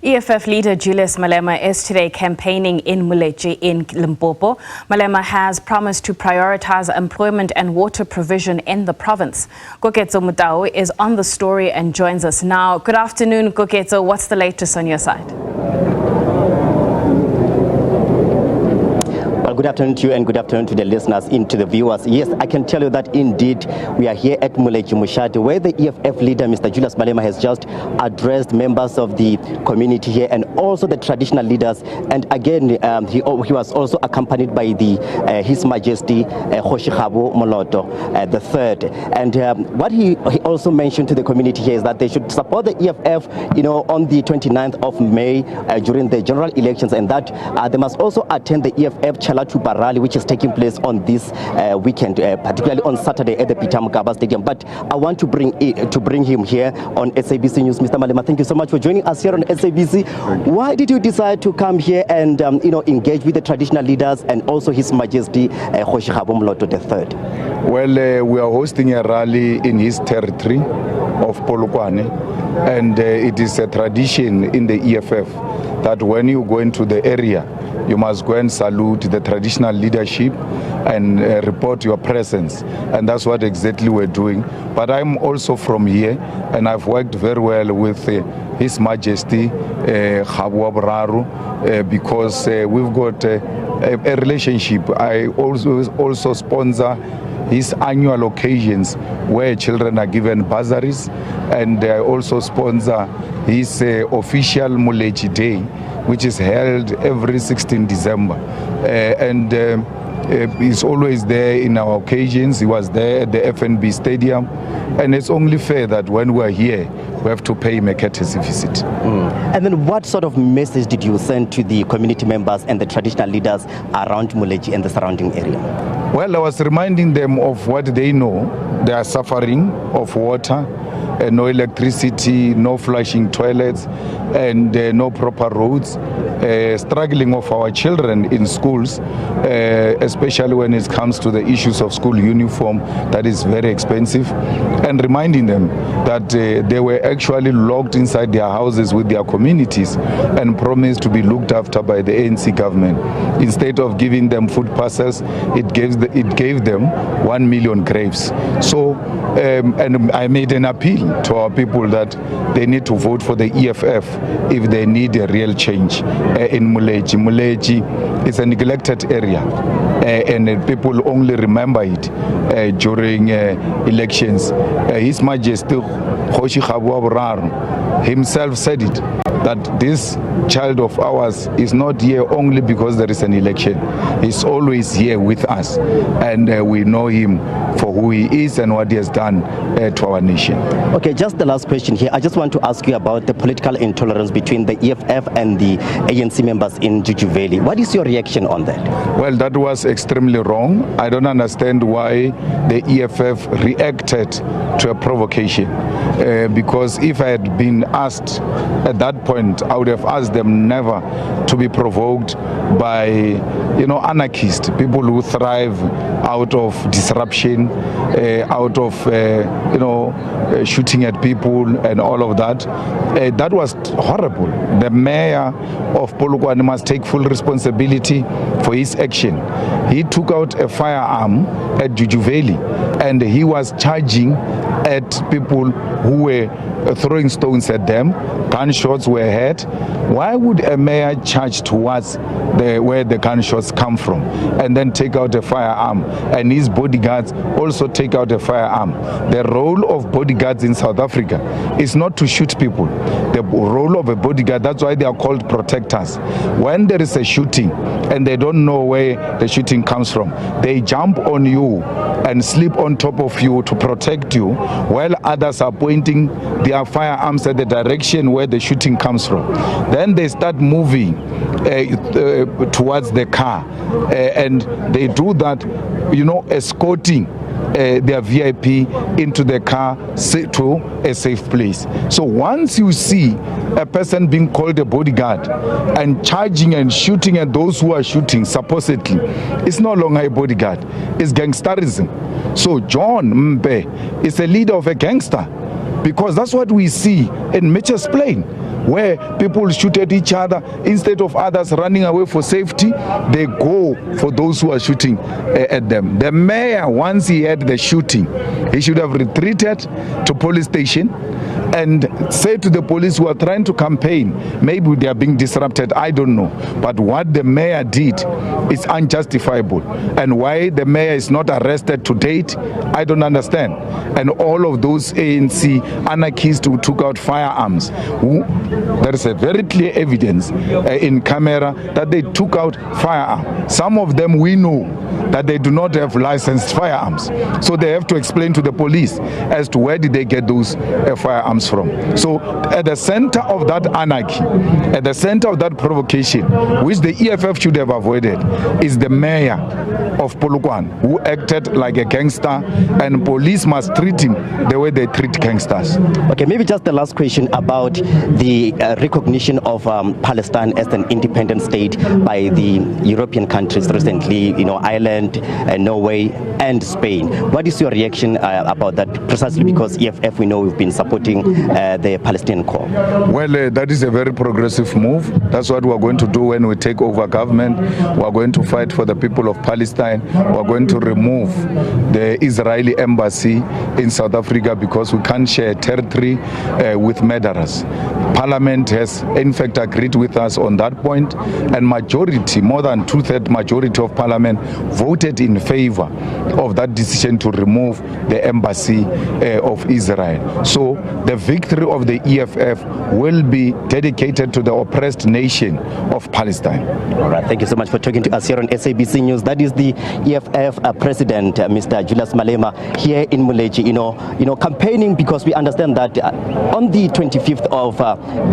EFF leader Julius Malema is today campaigning in Moletjie in Limpopo. Malema has promised to prioritize employment and water provision in the province. Koketšo Motau is on the story and joins us now. Good afternoon, Koketšo. What's the latest on your side? Well, good afternoon to you and good afternoon to the listeners and to the viewers. Yes, I can tell you that indeed we are here at Moletjie, where the EFF leader, Mr. Julius Malema, has just addressed members of the community here and also the traditional leaders. And again, he was also accompanied by His Majesty Koketšo Motau the third. And what he also mentioned to the community here is that they should support the EFF, on the 29th of May during the general elections, and that they must also attend the EFF rally, which is taking place on this weekend, particularly on Saturday at the Mokaba Stadium. But I want to bring him here on SABC News. Mr. Malema, thank you so much for joining us here on SABC. Why did you decide to come here and engage with the traditional leaders and also His Majesty Koketšo Motau III? Well, we are hosting a rally in his territory of Polokwane, and it is a tradition in the EFF that when you go into the area, you must go and salute the traditional leadership and report your presence. And that's what exactly we're doing. But I'm also from here, and I've worked very well with His Majesty because we've got a relationship. I also sponsor his annual occasions where children are given bursaries, and I also sponsor his official Moletjie Day, which is held every 16 December. He's always there in our occasions. He was there at the FNB Stadium, and it's only fair that when we're here, we have to pay him a courtesy visit. And then what sort of message did you send to the community members and the traditional leaders around Moletjie and the surrounding area? Well, I was reminding them of what they know. They are suffering of water, no electricity, no flushing toilets, and no proper roads. Struggling of our children in schools, especially when it comes to the issues of school uniform, that is very expensive, and reminding them that they were actually locked inside their houses with their communities and promised to be looked after by the ANC government. Instead of giving them food parcels, it gave them 1 million graves. So, and I made an appeal to our people that they need to vote for the EFF if they need a real change. In Moletjie. Moletjie is a neglected area, and people only remember it during elections. His Majesty Koketšo Motau himself said it, that this child of ours is not here only because there is an election. He's always here with us, and we know him for who he is and what he has done to our nation. Okay, just the last question here. I just want to ask you about the political intolerance between the EFF and the ANC members in Juju Valley. What is your reaction on that? Well, that was extremely wrong. I don't understand why the EFF reacted to a provocation, because if I had been asked at that point, I would have asked them never to be provoked by anarchists, people who thrive out of disruption, out of shooting at people and all of that. That was horrible. The mayor of Polokwane must take full responsibility for his action. He took out a firearm at Juju Valley, and he was charging at people who were throwing stones at them. Gunshots were heard. Why would a mayor charge towards where the gunshots come from and then take out a firearm, and his bodyguards also take out a firearm? The role of bodyguards in South Africa is not to shoot people. The role of a bodyguard, that's why they are called protectors. When there is a shooting and they don't know where the shooting comes from, they jump on you and sleep on top of you to protect you, while others are pointing their firearms at the direction where the shooting comes from. Then they start moving towards the car, and they do that, escorting their VIP into the car to a safe place. So once you see a person being called a bodyguard and charging and shooting at those who are shooting, supposedly, it's no longer a bodyguard, it's gangsterism. So John Mbe is a leader of a gangster, because that's what we see in Mitchell's Plain. where people shoot at each other. Instead of others running away for safety, they go for those who are shooting at them. The mayor, once he had the shooting, he should have retreated to police station and said to the police who are trying to campaign, maybe they are being disrupted, I don't know. But what the mayor did is unjustifiable. And why the mayor is not arrested to date, I don't understand. And all of those ANC anarchists who took out firearms, there is a very clear evidence in camera that they took out firearms. Some of them we know that they do not have licensed firearms. So they have to explain to the police as to where did they get those firearms from. So at the center of that anarchy, at the center of that provocation, which the EFF should have avoided, is the mayor of Polokwane, who acted like a gangster, and police must treat him the way they treat gangsters. Okay, maybe just the last question about the recognition of Palestine as an independent state by the European countries recently, Ireland, Norway, and Spain. What is your reaction about that? Precisely because EFF, we know we've been supporting the Palestinian cause. Well, that is a very progressive move. That's what we're going to do when we take over government. We're going to fight for the people of Palestine. We're going to remove the Israeli embassy in South Africa because we can't share territory with murderers. Parliament has in fact agreed with us on that point, and majority, more than two-thirds majority of Parliament voted in favor of that decision to remove the embassy of Israel. So the victory of the EFF will be dedicated to the oppressed nation of Palestine. All right, thank you so much for talking to us here on SABC News. That is the EFF President, Mr. Julius Malema, here in Moletjie, campaigning, because we understand that on the 25th of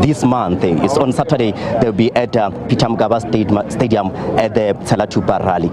this month, it's on Saturday, they'll be at Peter Mokaba Stadium at the Tsalatupa rally.